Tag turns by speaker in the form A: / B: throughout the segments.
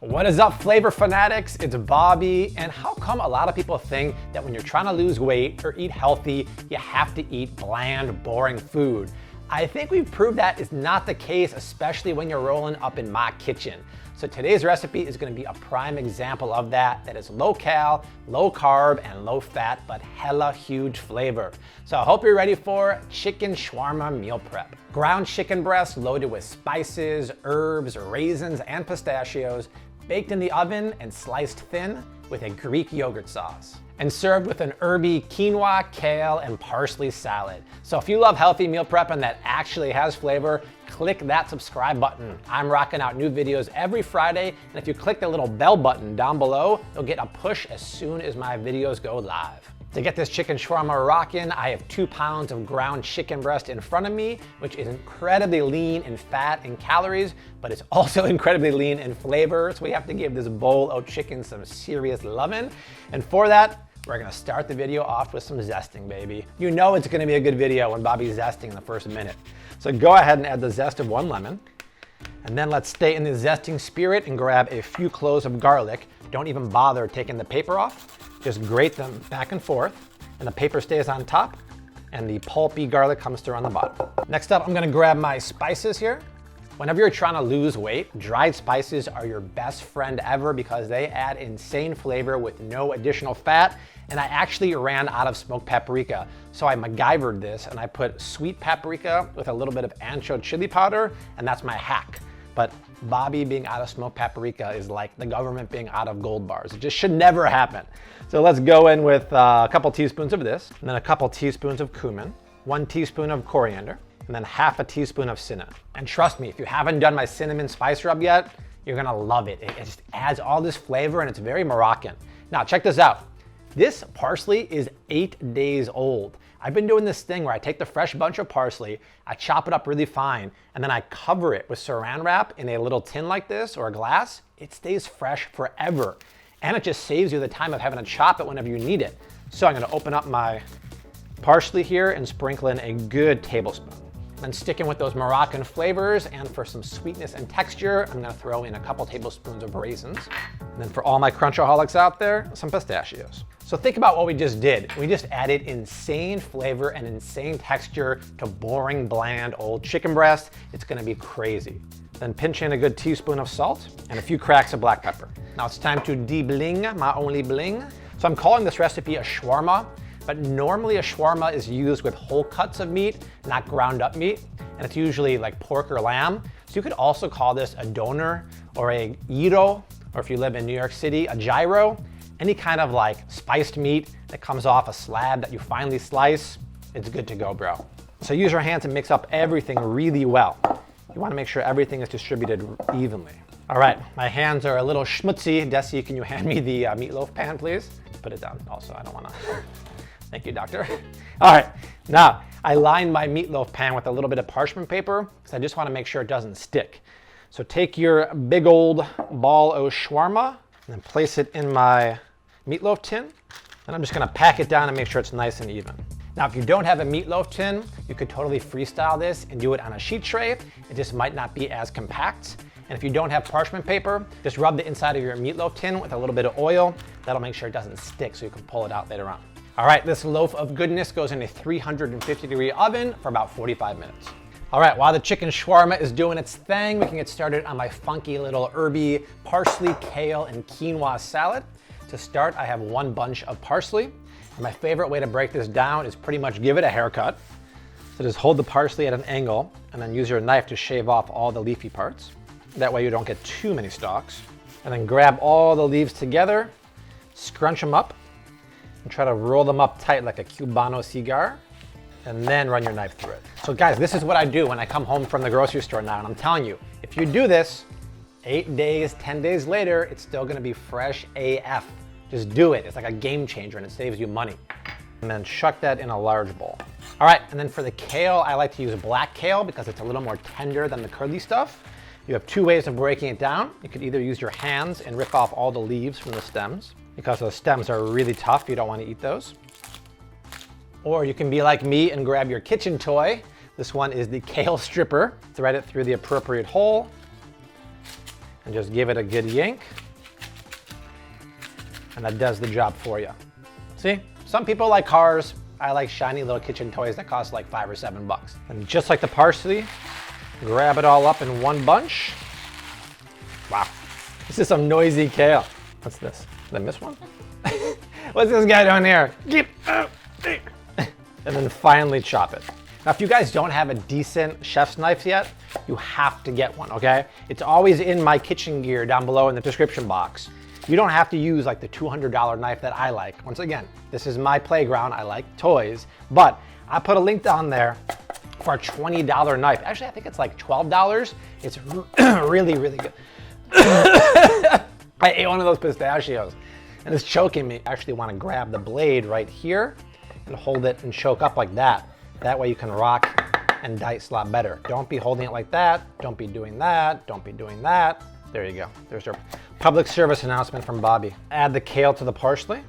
A: What is up, flavor fanatics? It's Bobby, and how come a lot of people think that when you're trying to lose weight or eat healthy, you have to eat bland, boring food? I think we've proved that is not the case, especially when you're rolling up in my kitchen. So today's recipe is going to be a prime example of that is low cal, low carb, and low fat, but hella huge flavor. So I hope you're ready for chicken shawarma meal prep. Ground chicken breast loaded with spices, herbs, raisins, and pistachios, baked in the oven and sliced thin with a Greek yogurt sauce. And served with an herby quinoa, kale, and parsley salad. So if you love healthy meal prepping that actually has flavor, click that subscribe button. I'm rocking out new videos every Friday, and if you click the little bell button down below, you'll get a push as soon as my videos go live. To get this chicken shawarma rockin', I have 2 pounds of ground chicken breast in front of me, which is incredibly lean in fat and calories, but it's also incredibly lean in flavor, so we have to give this bowl of chicken some serious lovin'. And for that, we're gonna start the video off with some zesting, baby. You know it's gonna be a good video when Bobby's zesting in the first minute. So go ahead and add the zest of 1 lemon. And then let's stay in the zesting spirit and grab a few cloves of garlic. Don't even bother taking the paper off. Just grate them back and forth, and the paper stays on top, and the pulpy garlic comes through on the bottom. Next up, I'm gonna grab my spices here. Whenever you're trying to lose weight, dried spices are your best friend ever because they add insane flavor with no additional fat. And I actually ran out of smoked paprika. So I MacGyvered this and I put sweet paprika with a little bit of ancho chili powder, and that's my hack. But Bobby being out of smoked paprika is like the government being out of gold bars. It just should never happen. So let's go in with a couple teaspoons of this, and then a couple teaspoons of cumin, 1 teaspoon of coriander, and then half a teaspoon of cinnamon. And trust me, if you haven't done my cinnamon spice rub yet, you're gonna love it. It just adds all this flavor and it's very Moroccan. Now check this out. This parsley is 8 days old. I've been doing this thing where I take the fresh bunch of parsley, I chop it up really fine, and then I cover it with saran wrap in a little tin like this or a glass. It stays fresh forever. And it just saves you the time of having to chop it whenever you need it. So I'm gonna open up my parsley here and sprinkle in a good tablespoon. And sticking with those Moroccan flavors, and for some sweetness and texture, I'm gonna throw in a couple tablespoons of raisins. And then for all my crunchaholics out there, some pistachios. So think about what we just did. We just added insane flavor and insane texture to boring, bland, old chicken breast. It's gonna be crazy. Then pinch in a good teaspoon of salt and a few cracks of black pepper. Now it's time to de-bling my only bling. So I'm calling this recipe a shawarma, but normally a shawarma is used with whole cuts of meat, not ground up meat, and it's usually like pork or lamb. So you could also call this a doner or a gyro, or if you live in New York City, a gyro. Any kind of like spiced meat that comes off a slab that you finely slice, it's good to go, bro. So use your hands and mix up everything really well. You wanna make sure everything is distributed evenly. All right, my hands are a little schmutzy. Desi, can you hand me the meatloaf pan, please? Put it down also, I don't wanna. Thank you, doctor. All right, now I lined my meatloaf pan with a little bit of parchment paper because I just wanna make sure it doesn't stick. So take your big old ball of shawarma and then place it in my meatloaf tin. And I'm just gonna pack it down and make sure it's nice and even. Now, if you don't have a meatloaf tin, you could totally freestyle this and do it on a sheet tray. It just might not be as compact. And if you don't have parchment paper, just rub the inside of your meatloaf tin with a little bit of oil. That'll make sure it doesn't stick so you can pull it out later on. All right, this loaf of goodness goes in a 350-degree oven for about 45 minutes. All right, while the chicken shawarma is doing its thing, we can get started on my funky little herby parsley, kale, and quinoa salad. To start, I have 1 bunch of parsley. And my favorite way to break this down is pretty much give it a haircut. So just hold the parsley at an angle and then use your knife to shave off all the leafy parts. That way you don't get too many stalks. And then grab all the leaves together, scrunch them up, and try to roll them up tight like a Cubano cigar, and then run your knife through it. So guys, this is what I do when I come home from the grocery store now, and I'm telling you, if you do this, 8 days, 10 days later, it's still gonna be fresh AF. Just do it, it's like a game changer and it saves you money. And then chuck that in a large bowl. All right, and then for the kale, I like to use black kale because it's a little more tender than the curly stuff. You have 2 ways of breaking it down. You could either use your hands and rip off all the leaves from the stems, because those stems are really tough, you don't wanna eat those. Or you can be like me and grab your kitchen toy. This one is the kale stripper. Thread it through the appropriate hole, and just give it a good yank. And that does the job for you. See, some people like cars. I like shiny little kitchen toys that cost like $5 or $7. And just like the parsley, grab it all up in one bunch. Wow, this is some noisy kale. What's this? Did I miss one? What's this guy doing here? Get out there. And then finally chop it. Now, if you guys don't have a decent chef's knife yet, you have to get one, okay? It's always in my kitchen gear down below in the description box. You don't have to use like the $200 knife that I like. Once again, this is my playground. I like toys, but I put a link down there for a $20 knife. Actually, I think it's like $12. It's really, really good. I ate one of those pistachios and it's choking me. I actually want to grab the blade right here and hold it and choke up like that. That way you can rock and dice a lot better. Don't be holding it like that. Don't be doing that. Don't be doing that. There you go. There's your public service announcement from Bobby. Add the kale to the parsley.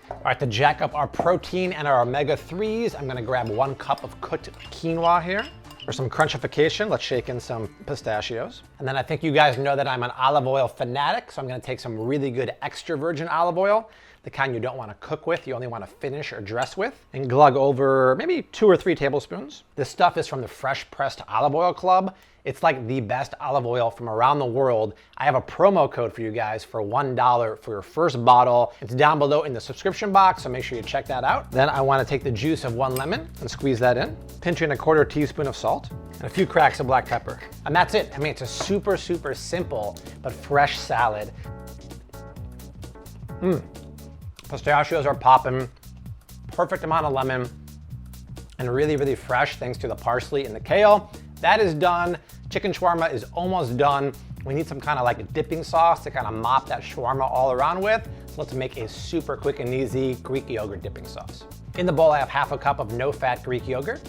A: All right, to jack up our protein and our omega-3s, I'm gonna grab 1 cup of cooked quinoa here. For some crunchification, let's shake in some pistachios. And then I think you guys know that I'm an olive oil fanatic, so I'm gonna take some really good extra virgin olive oil, the kind you don't wanna cook with, you only wanna finish or dress with, and glug over maybe 2 or 3 tablespoons. This stuff is from the Fresh Pressed Olive Oil Club. It's like the best olive oil from around the world. I have a promo code for you guys for $1 for your first bottle. It's down below in the subscription box, so make sure you check that out. Then I wanna take the juice of 1 lemon and squeeze that in. Pinch in a 1/4 teaspoon of salt and a few cracks of black pepper. And that's it. I mean, it's a super, super simple but fresh salad. Pistachios are popping, perfect amount of lemon, and really, really fresh thanks to the parsley and the kale. That is done. Chicken shawarma is almost done. We need some kind of like a dipping sauce to kind of mop that shawarma all around with. So let's make a super quick and easy Greek yogurt dipping sauce. In the bowl, I have 1/2 cup of no-fat Greek yogurt.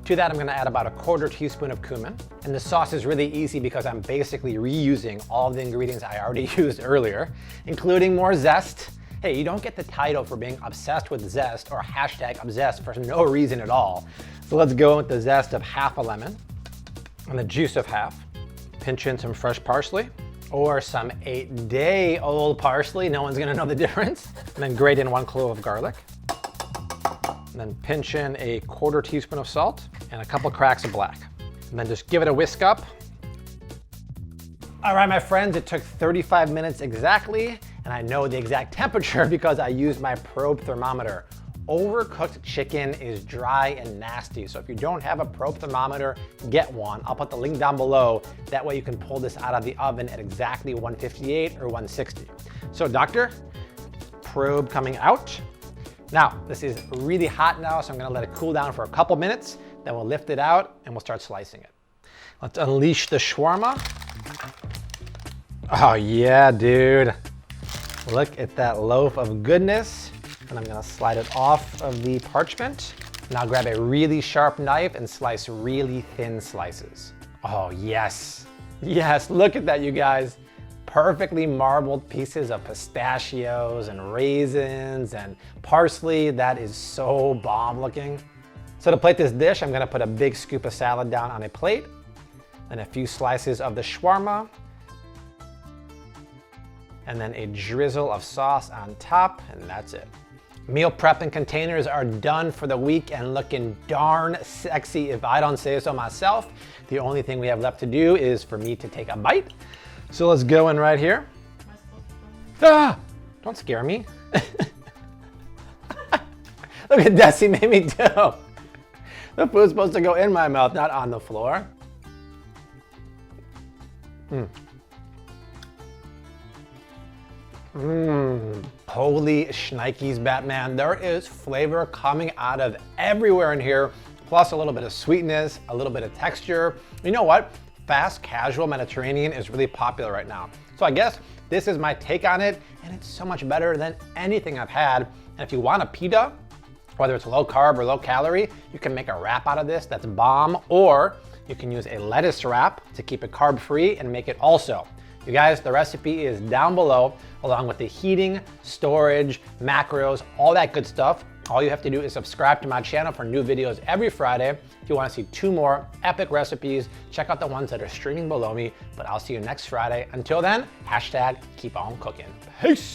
A: To that, I'm gonna add about a 1/4 teaspoon of cumin. And the sauce is really easy because I'm basically reusing all the ingredients I already used earlier, including more zest. Hey, you don't get the title for being obsessed with zest or #obsessed for no reason at all. So let's go with the zest of 1/2 lemon and the juice of 1/2. Pinch in some fresh parsley or some 8-day-old parsley. No one's gonna know the difference. And then grate in 1 clove of garlic. And then pinch in a 1/4 teaspoon of salt and a couple cracks of black. And then just give it a whisk up. All right, my friends, it took 35 minutes exactly, and I know the exact temperature because I used my probe thermometer. Overcooked chicken is dry and nasty, so if you don't have a probe thermometer, get one. I'll put the link down below. That way you can pull this out of the oven at exactly 158 or 160. So doctor, probe coming out. Now, this is really hot now, so I'm gonna let it cool down for a couple minutes, then we'll lift it out and we'll start slicing it. Let's unleash the shawarma. Oh yeah, dude. Look at that loaf of goodness. And I'm gonna slide it off of the parchment. Now grab a really sharp knife and slice really thin slices. Oh yes, yes, look at that, you guys. Perfectly marbled pieces of pistachios and raisins and parsley. That is so bomb looking. So to plate this dish, I'm gonna put a big scoop of salad down on a plate, then a few slices of the shawarma, and then a drizzle of sauce on top, and that's it. Meal prep and containers are done for the week and looking darn sexy if I don't say so myself. The only thing we have left to do is for me to take a bite. So let's go in right here. Ah, don't scare me. Look at Desi made me do. The food's supposed to go in my mouth, not on the floor. Holy shnikes, Batman. There is flavor coming out of everywhere in here, plus a little bit of sweetness, a little bit of texture. You know what? Fast casual Mediterranean is really popular right now. So I guess this is my take on it, and it's so much better than anything I've had. And if you want a pita, whether it's low carb or low calorie, you can make a wrap out of this that's bomb, or you can use a lettuce wrap to keep it carb free and make it also. You guys, the recipe is down below, along with the heating, storage, macros, all that good stuff. All you have to do is subscribe to my channel for new videos every Friday. If you want to see 2 more epic recipes, check out the ones that are streaming below me. But I'll see you next Friday. Until then, #keep on cooking. Peace.